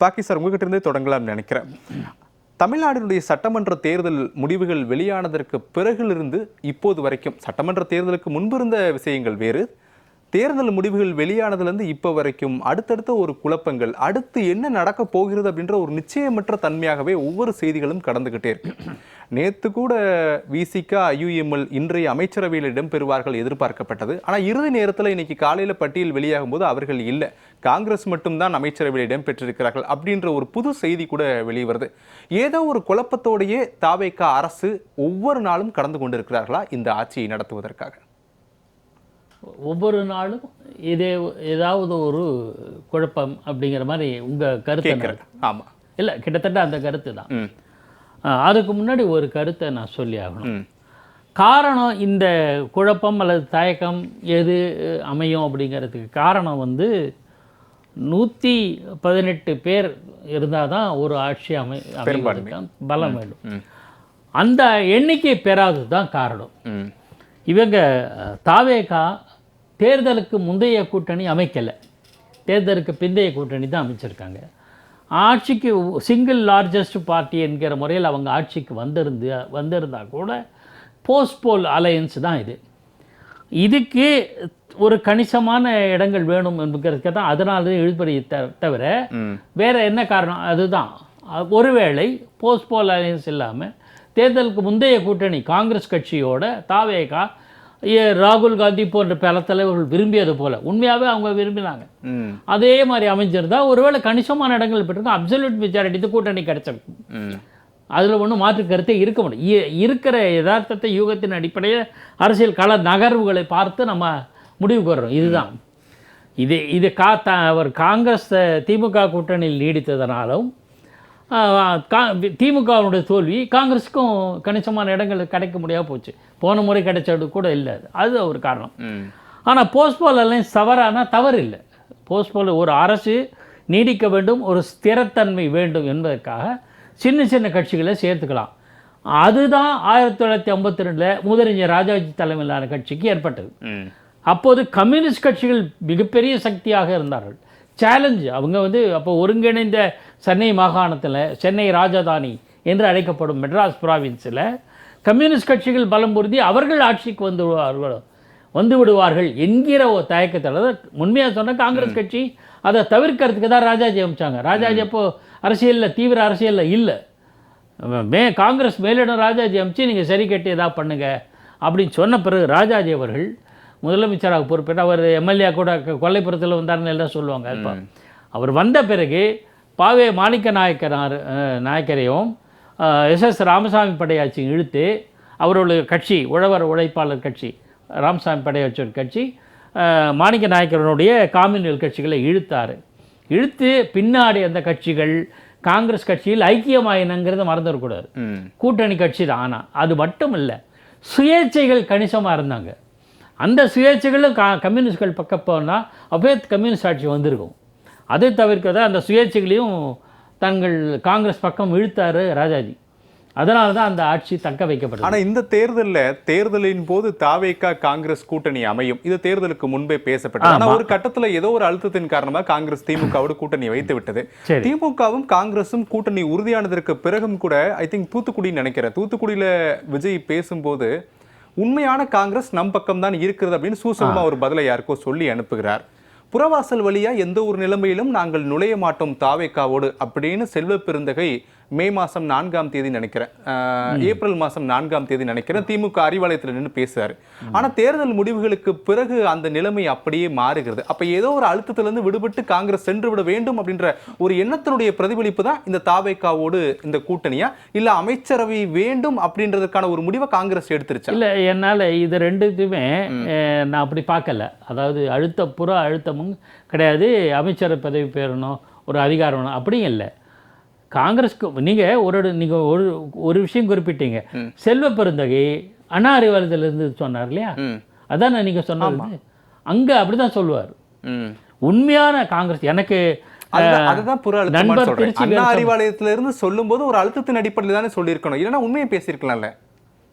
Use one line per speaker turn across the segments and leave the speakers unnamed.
பாக்கி சார் உங்ககிட்ட இருந்தே தொடங்கலாம்னு நினைக்கிறேன். தமிழ்நாட்டினுடைய சட்டமன்ற தேர்தல் முடிவுகள் வெளியானதற்கு பிறகிலிருந்து இப்போது வரைக்கும், சட்டமன்ற தேர்தலுக்கு முன்பு இருந்த விஷயங்கள் வேறு, தேர்தல் முடிவுகள் வெளியானதுலேருந்து இப்போ வரைக்கும் அடுத்தடுத்த ஒரு குழப்பங்கள், அடுத்து என்ன நடக்க போகிறது அப்படின்ற ஒரு நிச்சயமற்ற தன்மையாகவே ஒவ்வொரு செய்திகளும் கடந்துகிட்டே இருக்கு. நேற்று கூட விசிக, ஐயுஎம்எல் இன்றைய அமைச்சரவையில் இடம்பெறுவார்கள் எதிர்பார்க்கப்பட்டது. ஆனால் இறுதி நேரத்தில் இன்னைக்கு காலையில் பட்டியல் வெளியாகும் போது அவர்கள் இல்லை, காங்கிரஸ் மட்டும்தான் அமைச்சரவையில் இடம்பெற்றிருக்கிறார்கள் அப்படின்ற ஒரு புது செய்தி கூட வெளிவருது. ஏதோ ஒரு குழப்பத்தோடையே தாவேக அரசு ஒவ்வொரு நாளும் கடந்து கொண்டிருக்கிறார்களா இந்த ஆட்சியை நடத்துவதற்காக?
ஒவ்வொரு நாளும் இதே ஏதாவது ஒரு குழப்பம் அப்படிங்கிற மாதிரி உங்கள் கருத்து?
ஆமாம்,
இல்லை, கிட்டத்தட்ட அந்த கருத்து தான். அதுக்கு முன்னாடி ஒரு கருத்தை நான் சொல்லி ஆகணும். காரணம், இந்த குழப்பம் அல்லது தயக்கம் எது அமையும் அப்படிங்கிறதுக்கு காரணம் 118 பேர் இருந்தால் தான் ஒரு ஆட்சி அமைவதற்கு பலம் வேண்டும். அந்த எண்ணிக்கை பெறாதது தான் காரணம். இவங்க தாவேகா தேர்தலுக்கு முந்தைய கூட்டணி அமைக்கலை, தேர்தலுக்கு பிந்தைய கூட்டணி தான் அமைச்சிருக்காங்க. ஆட்சிக்கு சிங்கிள் லார்ஜஸ்ட் பார்ட்டி என்கிற முறையில் அவங்க ஆட்சிக்கு வந்திருந்தால் கூட போஸ்ட்போல் அலையன்ஸ் தான் இது. இதுக்கு ஒரு கணிசமான இடங்கள் வேணும் என்கிறதுக்கு தான் அதனால இழுபறி தவிர வேறு என்ன காரணம்? அதுதான், ஒருவேளை போஸ்ட்போல் அலையன்ஸ் இல்லாமல் தேர்தலுக்கு முந்தைய கூட்டணி காங்கிரஸ் கட்சியோட தாவேகா, ராகுல் காந்தி போன்ற பல தலைவர்கள் விரும்பியது போல உண்மையாகவே அவங்க விரும்பினாங்க, அதே மாதிரி அமைஞ்சிருந்தா ஒருவேளை கணிசமான இடங்கள் பெற்றிருக்கும், அப்சல்யூட் மெஜாரிட்டி கூட்டணி கிடைச்சிருக்கும். அதில் ஒன்றும் மாற்று கருத்தே இருக்க முடியும். இருக்கிற யதார்த்தத்தை, யூகத்தின் அடிப்படையில் அரசியல் கள நகர்வுகளை பார்த்து நம்ம முடிவுக்கு வர்றோம். இதுதான் இது அவர் காங்கிரஸ் திமுக கூட்டணியில் நீடித்ததனாலும் திமுகவுடைய தோல்வி காங்கிரஸுக்கும் கணிசமான இடங்கள் கிடைக்க முடியாம போச்சு. போன முறை கிடைச்சது கூட இல்லை, அது ஒரு காரணம். ஆனால் போஸ்ட்போல் அலையன்ஸ் தவறு இல்லை. போஸ்ட்போல் ஒரு அரசு நீடிக்க வேண்டும், ஒரு ஸ்திரத்தன்மை வேண்டும் என்பதற்காக சின்ன சின்ன கட்சிகளை சேர்த்துக்கலாம். அதுதான் 1952 முதலமைச்சர் ராஜாஜி தலைமையிலான கட்சிக்கு ஏற்பட்டது. அப்போது கம்யூனிஸ்ட் கட்சிகள் மிகப்பெரிய சக்தியாக இருந்தார்கள். சேலஞ்சு அவங்க அப்போ ஒருங்கிணைந்த சென்னை மாகாணத்தில், சென்னை ராஜதானி என்று அழைக்கப்படும் மெட்ராஸ் ப்ராவின்ஸில் கம்யூனிஸ்ட் கட்சிகள் பலம் பொருந்தி அவர்கள் ஆட்சிக்கு வந்து விடுவார்கள் என்கிற ஒரு தயக்கத்தில், உண்மையாக சொன்னால் காங்கிரஸ் கட்சி அதை தவிர்க்கிறதுக்கு தான் ராஜாஜி அமைச்சாங்க. ராஜாஜி அப்போது அரசியலில், தீவிர அரசியலில் இல்லை. காங்கிரஸ் மேலிடம் ராஜாஜி அமைச்சு நீங்கள் சரி கட்டி எதாவது பண்ணுங்க அப்படின்னு சொன்ன பிறகு ராஜாஜி அவர்கள் முதலமைச்சராக பொறுப்பேற்று, அவர் எம்எல்ஏ கூட கொல்லைப்புறத்தில் வந்தார்னு எல்லாம் சொல்லுவாங்க. இப்போ அவர் வந்த பிறகு பாவே மாணிக்க நாயக்கரையும் எஸ்எஸ் ராமசாமி படையாச்சியும் இழுத்து அவருடைய கட்சி, உழவர் உழைப்பாளர் கட்சி, ராமசாமி படையாச்சியோட கட்சி, மாணிக்க நாயக்கரனுடைய காமியூனல் கட்சிகளை இழுத்து பின்னாடி அந்த கட்சிகள் காங்கிரஸ் கட்சியில் ஐக்கியமாயினங்கிறத மறந்துடக்கூடாது. கூட்டணி கட்சி தான். ஆனால் அது மட்டும் இல்லை, சுயேட்சைகள் கணிசமாக இருந்தாங்க. அந்த சுயேட்சைகளும் கம்யூனிஸ்ட்கள் பக்கம் போனால் அப்பவே கம்யூனிஸ்ட் ஆட்சி வந்திருக்கும். அதை தவிர்க்கதான் அந்த சுயேட்சைகளையும் தங்கள் காங்கிரஸ் பக்கம் இழுத்தார் ராஜாஜி. அதனால தான் அந்த ஆட்சி தக்க வைக்கப்பட்டது.
ஆனால் இந்த தேர்தலின் போது தாவேகா காங்கிரஸ் கூட்டணி அமையும், இது தேர்தலுக்கு முன்பே பேசப்பட்டது. ஆனால் ஒரு கட்டத்தில் ஏதோ ஒரு அழுத்தத்தின் காரணமாக காங்கிரஸ் திமுகவோடு கூட்டணி வைத்து விட்டது. திமுகவும் காங்கிரஸும் கூட்டணி உறுதியானதற்கு பிறகும் கூட, ஐ திங்க் தூத்துக்குடியில் விஜய் பேசும்போது உண்மையான காங்கிரஸ் நம் பக்கம் தான் இருக்கிறது அப்படின்னு சூசகமா ஒரு பதிலை யாருக்கோ சொல்லி அனுப்புகிறார். புறவாசல் வழியா எந்த ஒரு நிலைமையிலும் நாங்கள் நுழைய மாட்டோம் தாவேகாவோடு அப்படின்னு செல்வ பெருந்தகை மே மாதம் 4ஆம் தேதி நினைக்கிறேன், ஏப்ரல் மாதம் 4ஆம் தேதி நினைக்கிறேன், திமுக அறிவாலயத்தில் நின்று பேசுறாரு. ஆனால் தேர்தல் முடிவுகளுக்கு பிறகு அந்த நிலைமை அப்படியே மாறுகிறது. அப்போ ஏதோ ஒரு அழுத்தத்திலிருந்து விடுபட்டு காங்கிரஸ் சென்று விட வேண்டும் அப்படின்ற ஒரு எண்ணத்தினுடைய பிரதிபலிப்பு தான் இந்த தாவேகாவோடு இந்த கூட்டணியா, இல்லை அமைச்சரவை வேண்டும் அப்படின்றதுக்கான ஒரு முடிவை காங்கிரஸ் எடுத்துருச்சா?
இல்லை, என்னால் இது ரெண்டுத்துமே நான் அப்படி பார்க்கல. அதாவது புற அழுத்தமும் கிடையாது, அமைச்சர் பதவி பெறணும், ஒரு அதிகாரம் வேணும் அப்படியும் இல்லை. காங்கிரஸ்க்கு நீங்கள் ஒரு விஷயம் குறிப்பிட்டீங்க, செல்வ பெருந்தகை அண்ணா அறிவாலயத்திலிருந்து சொன்னார் இல்லையா, அதான் நீங்கள் சொன்னது. அங்கே அப்படி தான் சொல்லுவார். உண்மையான காங்கிரஸ் எனக்கு
நண்பர் அண்ணா அறிவாலயத்திலிருந்து சொல்லும் போது ஒரு அழுத்தத்தின் அடிப்படையில் தானே சொல்லியிருக்கணும், இல்லைன்னா உண்மையை பேசியிருக்கலாம்ல.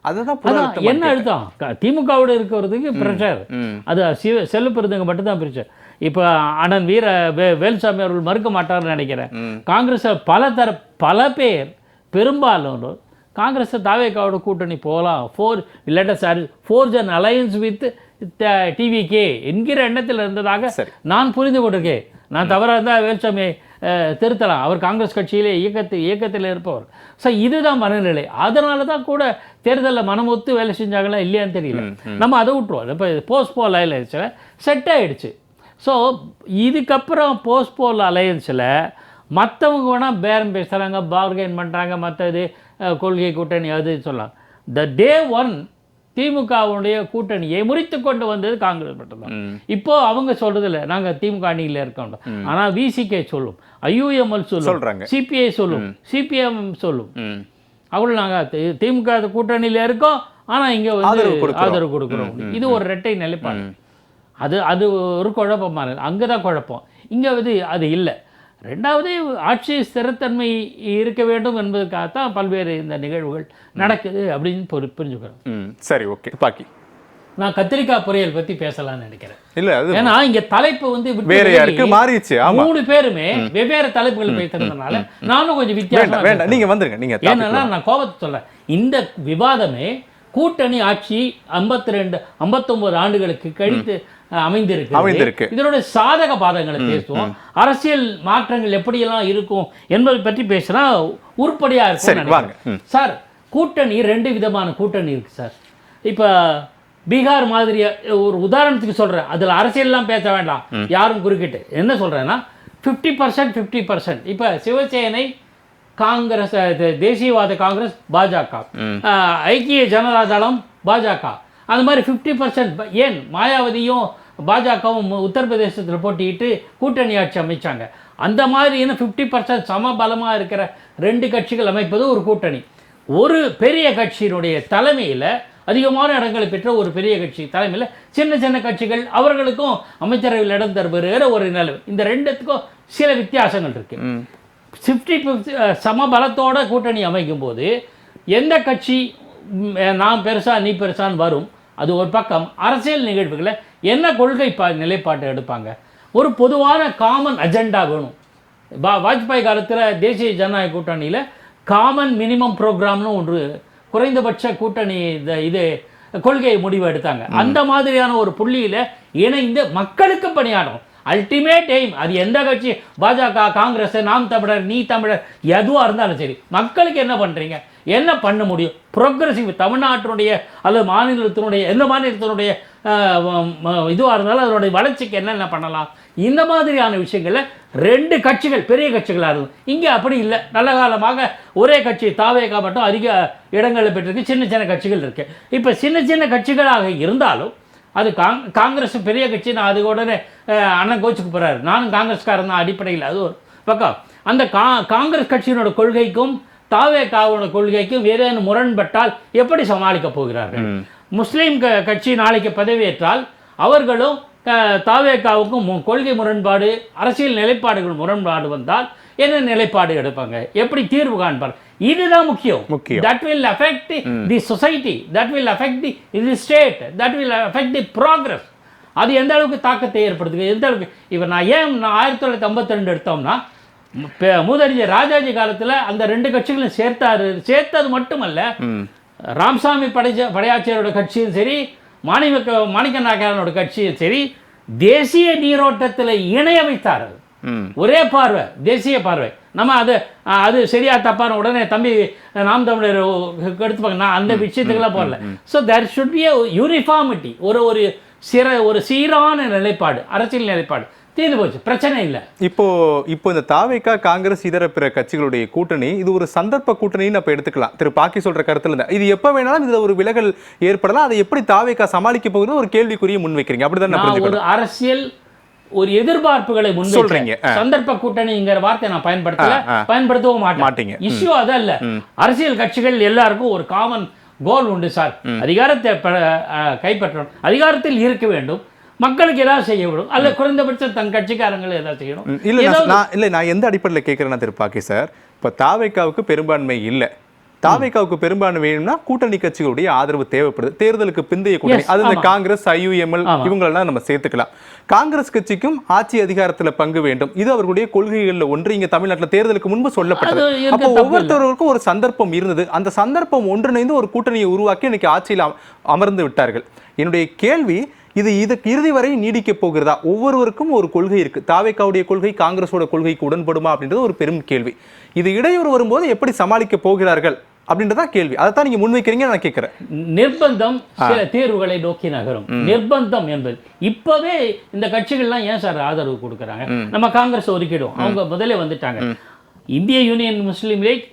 அதுதான்
என்ன அழுத்தம்? திமுகவோட இருக்கிறதுக்கு பிரஷர், அது செல்வ பெருந்தகை மட்டும்தான் பிரஷர். இப்போ அண்ணன் வேலுசாமி அவர்கள் மறுக்க மாட்டார்னு நினைக்கிறேன். காங்கிரஸில் பல பேர் பெரும்பாலும் காங்கிரஸ் தாவேக்காவோட கூட்டணி போகலாம், forge an alliance with TVK என்கிற எண்ணத்தில் இருந்ததாக நான் புரிந்து கொண்டிருக்கேன். நான் தவறாக இருந்தால் வேலுசாமியை திருத்தலாம், அவர் காங்கிரஸ் கட்சியிலே இயக்கத்தில் இருப்பவர். ஸோ இதுதான் மனநிலை. அதனால தான் கூட தேர்தலில் மனமொத்து வேலை செஞ்சாங்களா இல்லையான்னு தெரியல. நம்ம அதை விட்டுருவோம். இப்போ போஸ்ட்போல் அலையன்ஸில் செட் ஆகிடுச்சு. ஸோ இதுக்கப்புறம் போஸ்ட்போல் அலையன்ஸில் மற்றவங்க வேணால் பேரம் பேசுகிறாங்க, பார்கெயின் பண்ணுறாங்க, மற்ற இது கொள்கை கூட்டணி அது சொல்லலாம். த டே ஒன் திமுகவுடைய கூட்டணியை முறித்து கொண்டு வந்தது காங்கிரஸ் மட்டும்தான். இப்போ அவங்க சொல்றதில்ல நாங்கள் திமுக அணியில் இருக்கோம், ஆனால் விசிகே சொல்லும், ஐயுஎம்எல் சொல்லும், சிபிஐ சொல்லும், சிபிஎம் சொல்லும், அவங்களும் நாங்கள் திமுக கூட்டணியில் இருக்கோம், ஆனால் இங்கே வந்து ஆதரவு கொடுக்குறோம். இது ஒரு இரட்டை நிலைப்பாடு. அது ஒரு குழப்பமான, அங்கே தான் குழப்பம். இங்கே வந்து அது இல்லை. ரெண்டாவது ஆட்சி ஸ்திரத்தன்மை இருக்க வேண்டும் என்பதற்காகத்தான் பல்வேறு இந்த நிகழ்வுகள் நடக்குது அப்படின்னு புரிஞ்சுக்கிறோம்.
சரி, ஓகே. பாக்கி
நான் கத்திரிக்காய் பொரியல் பற்றி பேசலாம்னு நினைக்கிறேன்.
இல்லை,
ஏன்னா இங்கே தலைப்பு வந்து
மாறிடுச்சு.
3 பேருமே வெவ்வேறு தலைப்புகள் பேசுறதுனால நானும் கொஞ்சம் வித்தியாசம்.
நீங்க வந்துருங்க. நீங்க
ஏன்னா நான் கோபத்தை சொல்றேன். இந்த விவாதமே கூட்டணி ஆட்சி 59 ஆண்டுகளுக்கு கழித்து அமைந்திருக்கு. இதனுடைய சாதக பாதங்களை பேசுவோம், அரசியல் மாற்றங்கள் எப்படியெல்லாம் இருக்கும் என்பதை பற்றி பேசினா உருப்படியா இருக்கும் சார். கூட்டணி 2 விதமான கூட்டணி இருக்கு சார். இப்போ பீகார் மாதிரி ஒரு உதாரணத்துக்கு சொல்றேன், அதில் அரசியல்லாம் பேச வேண்டாம், யாரும் குறுக்கிட்டு என்ன சொல்றேன்னா 50% 50%. இப்போ சிவசேனை, காங்கிரஸ், தேசியவாத காங்கிரஸ், பாஜக, ஐக்கிய ஜனதா தளம், பாஜக, அந்த மாதிரி 50%. ஏன் மாயாவதியும் பாஜகவும் உத்தரப்பிரதேசத்தில் போட்டிட்டு கூட்டணி ஆட்சி அமைச்சாங்க. அந்த மாதிரி 50% சமபலமாக இருக்கிற 2 கட்சிகள் அமைப்பது ஒரு கூட்டணி. ஒரு பெரிய கட்சியினுடைய தலைமையில் அதிகமான இடங்களை பெற்ற ஒரு பெரிய கட்சி தலைமையில் சின்ன சின்ன கட்சிகள் அவர்களுக்கும் அமைச்சரவையில் இடம் தருகிற ஒரு நிலை. இந்த 2த்துக்கும் சில வித்தியாசங்கள் இருக்கு. 50-50 சமபலத்தோட கூட்டணி அமைக்கும் போது எந்த கட்சி நான் பெருசா நீ பெருசான்னு வரும். அது ஒரு பக்கம். அரசியல் நிகழ்வுகளை என்ன கொள்கை நிலைப்பாட்டை எடுப்பாங்க, ஒரு பொதுவான காமன் அஜெண்டா வேணும். வாஜ்பாய் காலத்தில் தேசிய ஜனநாயக கூட்டணியில் காமன் மினிமம் ப்ரோக்ராம்னு ஒன்று, குறைந்தபட்ச கூட்டணி இது கொள்கையை முடிவு எடுத்தாங்க. அந்த மாதிரியான ஒரு புள்ளியில் இணைந்து மக்களுக்கு பணியாடும். அல்டிமேட் எய்ம் அது எந்த கட்சி, பாஜக, காங்கிரஸ், நாம் தமிழர், நீ தமிழர், எதுவாக இருந்தாலும் சரி, மக்களுக்கு என்ன பண்ணுறீங்க, என்ன பண்ண முடியும், ப்ரோக்ரஸிவ் தமிழ்நாட்டினுடைய அல்லது மாநிலத்தினுடைய எந்த மாநிலத்தினுடைய இதுவாக இருந்தாலும் அதனுடைய வளர்ச்சிக்கு என்னென்ன பண்ணலாம், இந்த மாதிரியான விஷயங்களில் 2 கட்சிகள் பெரிய கட்சிகளாக இருக்கும். இங்கே அப்படி இல்லை. நல்ல காலமாக ஒரே கட்சி தாவேகா மட்டும் அதிக இடங்களை பெற்றிருக்கு, சின்ன சின்ன கட்சிகள் இருக்குது. இப்போ சின்ன சின்ன கட்சிகளாக இருந்தாலும் அது காங்கிரஸ் பெரிய கட்சி, நான் அது உடனே அண்ணன் கோச்சுக்கு போகிறாரு, நானும் காங்கிரஸ்காரன் தான் அடிப்படையில். அது ஒரு பக்கம். அந்த காங்கிரஸ் கட்சியினோட கொள்கைக்கும் தாவேகாவோட கொள்கைக்கும் ஏதேனும் முரண்பட்டால் எப்படி சமாளிக்க போகிறார்கள்? முஸ்லீம் கட்சி நாளைக்கு பதவியேற்றால் அவர்களும் தாவேகாவுக்கும் கொள்கை முரண்பாடு, அரசியல் நிலைப்பாடுகள் முரண்பாடு வந்தால் என்ன நிலைப்பாடு எடுப்பாங்க, எப்படி தீர்வு காண்பார்? இதுதான் முக்கியம். That will affect the society, that will affect the state, that will affect the progress. அது எந்த அளவுக்கு தாக்கத்தை ஏற்படுத்துது, எந்த அளவுக்கு. இப்போ நான் 1952 எடுத்தோம்னா மூதறிஞர் ராஜாஜி காலத்தில் அந்த 2 கட்சிகளும் சேர்த்தது மட்டுமல்ல, ராமசாமி படையாச்சியரோட கட்சியும் சரி, மாணிக்க நாயக்கரோட கட்சியும் சரி, தேசிய நீரோட்டத்தில் இணைய வைத்தார். ஒரே பார்வை, தேசிய பார்வை. நம்ம அது சரியா தப்பான உடனே தம்பி நாம் தமிழர் எடுத்துப்பாங்க. நான் அந்த விஷயத்துக்கெல்லாம் போடல. So there should be uniformity, ஒரு சீரான நிலைப்பாடு, அரசியல் நிலைப்பாடு. தீர்ந்து போச்சு, பிரச்சனை இல்லை. இப்போ
இந்த தாவேகா, காங்கிரஸ், இதர பிற கட்சிகளுடைய கூட்டணி இது ஒரு சந்தர்ப்ப கூட்டணின்னு அப்ப எடுத்துக்கலாம். திரு பாக்கி சொல்ற கருத்துல இருந்தா இது எப்ப வேணாலும் இதுல ஒரு விலகல் ஏற்படலாம். அதை எப்படி தாவேகா சமாளிக்க போகுது ஒரு கேள்விக்குறியை முன்வைக்கிறீங்க, அப்படிதான்
ஒரு அரசியல் ஒரு எதிர்பார்ப்புகளை முன்வைக்கிறீங்க. சந்தர்ப்ப கூட்டணிங்கிற வார்த்தை நான் பயன்படுத்தவும் மாட்டேன். இஷ்யூ அதல்ல. அரசியல் கட்சிகள் எல்லாருக்கும் ஒரு காமன் கோல் உண்டு சார். அதிகாரத்தை கைப்பற்றணும், அதிகாரத்தில் இருக்க வேண்டும், மக்களுக்கு ஏதாவது செய்ய விடும், அல்ல குறைந்தபட்சம் தன் கட்சிக்காரங்களை ஏதாவது செய்யணும்.
இல்லை, நான் எந்த அடிப்படையில் கேட்குறேன்னா திருப்பாக்கி சார், இப்போ தாவேகாவுக்கு பெரும்பான்மை இல்லை, தாவேகாவுக்கு பெரும்பான்மை வேணும்னா கூட்டணி கட்சிகளுடைய ஆதரவு தேவைப்படுது. தேர்தலுக்கு பிந்தைய கூட்டணி அது இந்த காங்கிரஸ், IUML இவங்களெல்லாம் நம்ம சேர்த்துக்கலாம். காங்கிரஸ் கட்சிக்கும் ஆட்சி அதிகாரத்துல பங்கு வேண்டும், இது அவர்களுடைய கொள்கைகள்ல ஒன்று. இங்க தமிழ்நாட்டில் தேர்தலுக்கு முன்பு சொல்லப்பட்டது. அப்போ ஒவ்வொருத்தருக்கும் ஒரு சந்தர்ப்பம் இருந்தது. அந்த சந்தர்ப்பம் ஒன்றிணைந்து ஒரு கூட்டணியை உருவாக்கி இன்னைக்கு ஆட்சியில் அமர்ந்து விட்டார்கள். என்னுடைய கேள்வி, இதுக்கு இறுதி வரை நீடிக்க போகிறதா? ஒவ்வொருவருக்கும் ஒரு கொள்கை இருக்கு. தாவேகாவுடைய கொள்கை காங்கிரஸோட கொள்கைக்கு உடன்படுமா அப்படின்றது ஒரு பெரும் கேள்வி. இது இடையூறு வரும்போது எப்படி சமாளிக்க போகிறார்கள் அப்படின்றதான் கேள்வி. அதைத்தான் நீங்க முன்வைக்கிறீங்க நான் கேட்கிறேன்.
நிர்பந்தம் சில தேர்வுகளை நோக்கி நகரும். நிர்பந்தம் என்பது இப்பவே இந்த கட்சிகள்லாம் ஏன் சார் ஆதரவு கொடுக்குறாங்க? நம்ம காங்கிரஸ் ஒதுக்கிடும், அவங்க முதல்ல வந்துட்டாங்க. இந்திய யூனியன் முஸ்லீம் லீக்,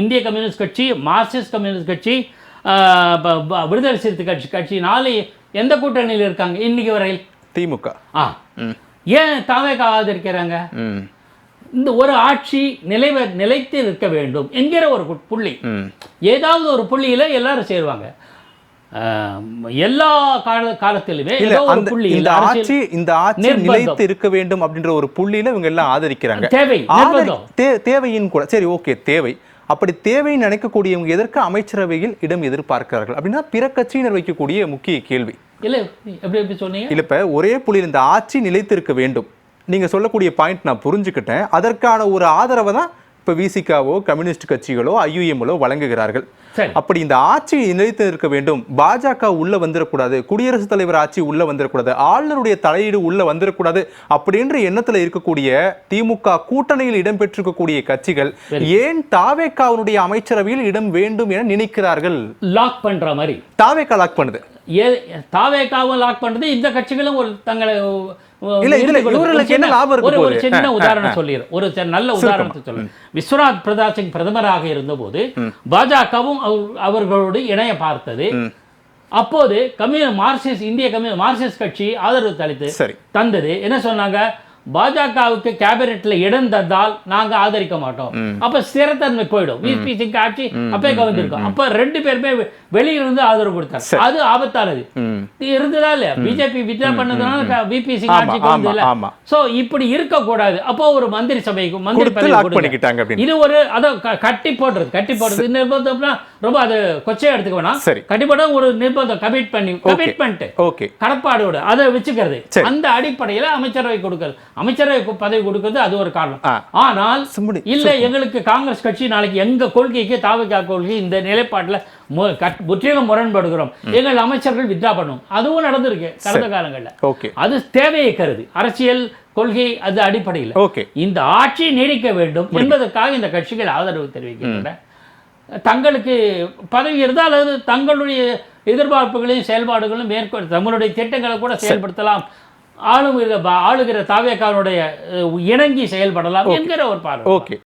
இந்திய கம்யூனிஸ்ட் கட்சி, மார்க்சிஸ்ட் கம்யூனிஸ்ட் கட்சி, விடுதலை சிறுத்தை கட்சி 4 எந்த கூட்டணியில் இருக்காங்க இன்னைக்கு வரையில்? திமுக. ஏன் தாவேகா ஆதரிக்கிறாங்க? இந்த ஒரு ஆட்சி நிலைத்து இருக்க வேண்டும் என்கிற ஒரு புள்ளி, ஏதாவது ஒரு புள்ளியில எல்லாரும் சேருவாங்க. எல்லா காலத்திலுமே
இந்த ஆட்சி நிலைத்து இருக்க வேண்டும் அப்படின்ற ஒரு புள்ளியில இவங்க எல்லாம் ஆதரிக்கிறாங்க. தேவையின் கூட சரி, ஓகே, தேவை. அப்படி தேவைன்னு நினைக்கக்கூடியவங்க எதற்கு அமைச்சரவையில் இடம் எதிர்பார்க்கிறார்கள் அப்படின்னா பிற கட்சியினர் வைக்கக்கூடிய முக்கிய கேள்வி.
இல்ல எப்படி சொன்னீங்க?
இல்ல, இப்ப ஒரே புள்ளியில் இந்த ஆட்சி நிலைத்திருக்க வேண்டும் நீங்க சொல்லக்கூடிய பாயிண்ட் நான் புரிஞ்சுக்கிட்டேன். அதற்கான ஒரு ஆதரவை தான் இப்ப விசிகாவோ கம்யூனிஸ்ட் கட்சிகளோ IUMLோ வழங்குகிறார்கள். அப்படி இந்த ஆட்சி நிலைத்து இருக்க வேண்டும், பாஜக உள்ள வந்துடக்கூடாது, குடியரசுத் தலைவர் ஆட்சி உள்ள வந்துடக்கூடாது, ஆளுநருடைய தலையீடு உள்ள வந்துடக்கூடாது அப்படின்ற எண்ணத்துல இருக்கக்கூடிய திமுக கூட்டணியில் இடம்பெற்றிருக்கக்கூடிய கட்சிகள் ஏன் தாவேகாவுடைய அமைச்சரவையில் இடம் வேண்டும் என நினைக்கிறார்கள்?
லாக் பண்ற மாதிரி
தாவேகா லாக் பண்ணுது,
தாவேகாவும் லாக் பண்றது, இந்த கட்சிகளும் ஒரு தங்களை
ஒரு
சின்ன உதாரணம் சொல்லிடுறேன், ஒரு நல்ல உதாரணத்தை சொல்றேன். விஸ்வநாத் பிரதாப் சிங் பிரதமராக இருந்தபோது பாஜகவும் அவர்களோடு இணைய பார்த்தது. அப்போது மார்க்சிஸ்ட் கட்சி ஆதரவு தந்தது. என்ன சொன்னாங்க? பாஜகவுக்கு கேபினெட்ல இடம் தந்தால் நாங்க ஆதரிக்க மாட்டோம், அப்ப ஸ்திரத்தன்மை போயிடும், விபி சிங் ஆட்சி அப்பே கவர்ந்திருக்கும். அப்ப 2 பேருமே வெளியிலிருந்து ஆதரவு கொடுத்தாங்க. அது ஆபத்தானது இருந்ததா இல்லையா? பிஜேபி வித்ரா பண்ணதுனால விபி சிங் ஆட்சி கவர்ந்ததில்ல. சோ இப்படி இருக்க கூடாது. அப்போ ஒரு மந்திரி சபைக்கு மந்திரி பதவி இது ஒரு அதை கட்டி போடுறது நிர்பந்தம்னா ரொம்ப அது கொச்சையா எடுத்துக்க வேணாம். கட்டி போட ஒரு நிர்பந்தம் கமிட்மெண்ட் கடப்பாடோட அதை வச்சுக்கிறது. அந்த அடிப்படையில அமைச்சரவை கொடுக்கிறது, அமைச்சரவை பதவி கொடுக்கிறது, அது ஒரு காரணம். ஆனால் இல்ல, எங்களுக்கு காங்கிரஸ் கட்சி நாளைக்கு எங்க கொள்கைக்கு தாவேகா கொள்கை இந்த நிலைப்பாட்டுல முற்றிலும் முரண்படுகிறோம், எங்கள் அமைச்சர்கள் வித்ரா பண்ணும், அதுவும் நடந்திருக்கு கடந்த காலங்களில். அது தேவையை கருது, அரசியல் கொள்கை அது அடிப்படையில் இந்த ஆட்சி நீடிக்க வேண்டும் என்பதற்காக இந்த கட்சிகள் ஆதரவு தெரிவிக்கின்றன. தங்களுக்கு பதவி இருந்தால் அது தங்களுடைய எதிர்பார்ப்புகளையும் செயல்பாடுகளும் மேற்கொள்ள தங்களுடைய திட்டங்களை கூட செயல்படுத்தலாம், ஆளுகிற தாவேகாவுடைய இணங்கி செயல்படலாம் என்கிற ஒரு பார்வை.